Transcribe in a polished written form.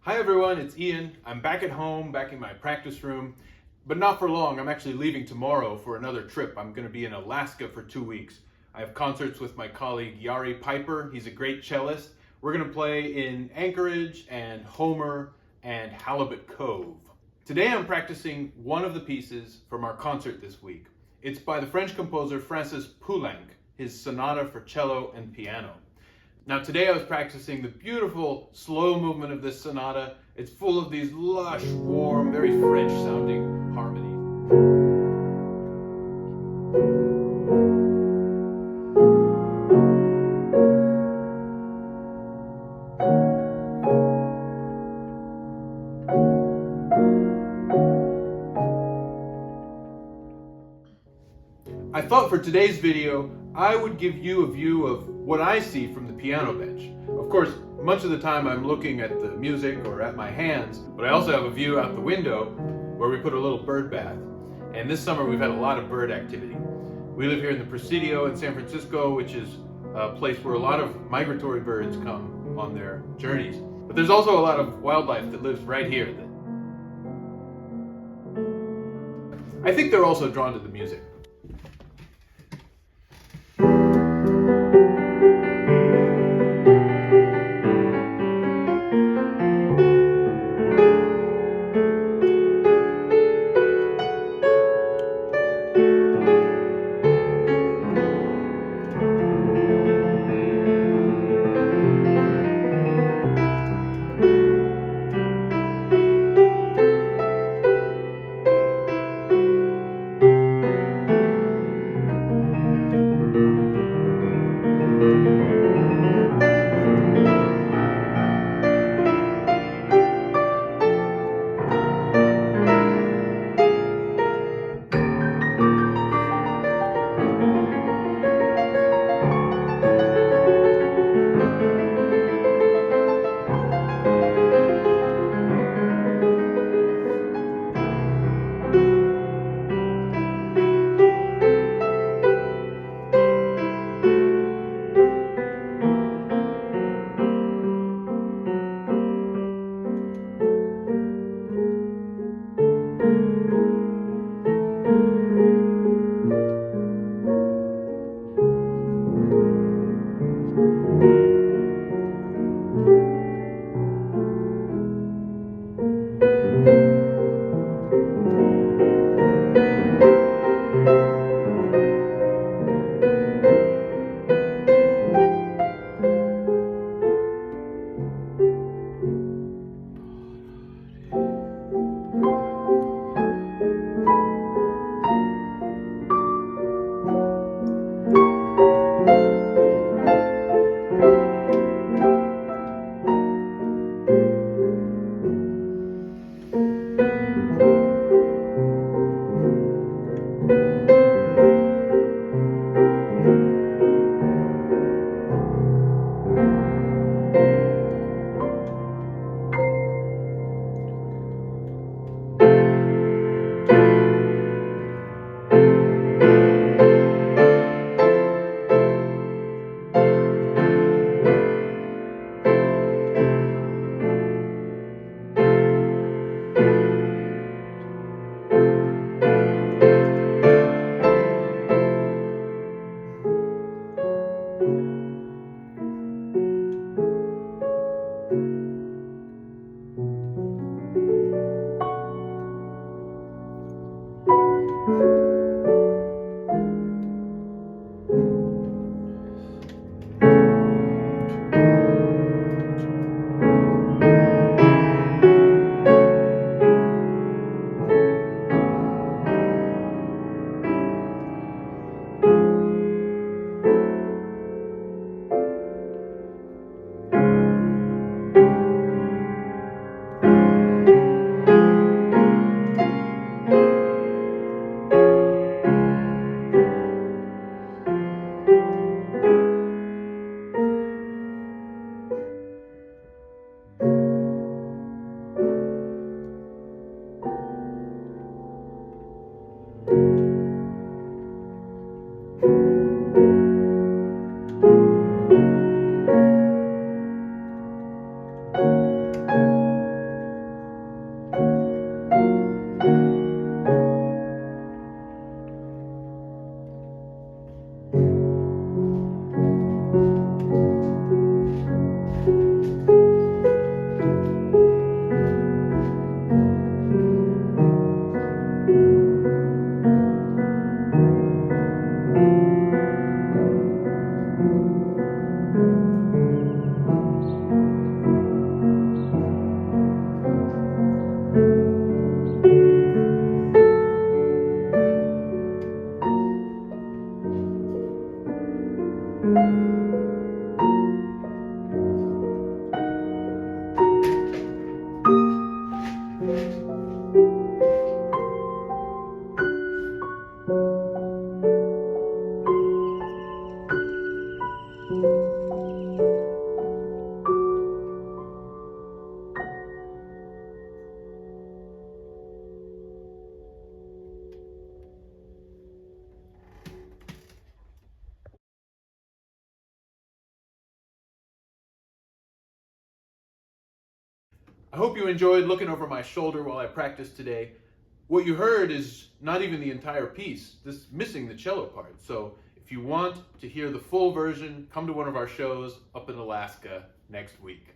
Hi everyone, it's Ian. I'm back at home, back in my practice room, but not for long. I'm actually leaving tomorrow for another trip. I'm going to be in Alaska for 2 weeks. I have concerts with my colleague Jari Piper. He's a great cellist. We're going to play in Anchorage and Homer and Halibut Cove. Today I'm practicing one of the pieces from our concert this week. It's by the French composer Francis Poulenc, his sonata for cello and piano. Now today I was practicing the beautiful slow movement of this sonata. It's full of these lush, warm, very French sounding harmonies. I thought for today's video, I would give you a view of what I see from the piano bench. Of course, much of the time I'm looking at the music or at my hands, but I also have a view out the window where we put a little bird bath. And this summer we've had a lot of bird activity. We live here in the Presidio in San Francisco, which is a place where a lot of migratory birds come on their journeys. But there's also a lot of wildlife that lives right here. I think they're also drawn to the music. I hope you enjoyed looking over my shoulder while I practiced today. What you heard is not even the entire piece, just missing the cello part. So if you want to hear the full version, come to one of our shows up in Alaska next week.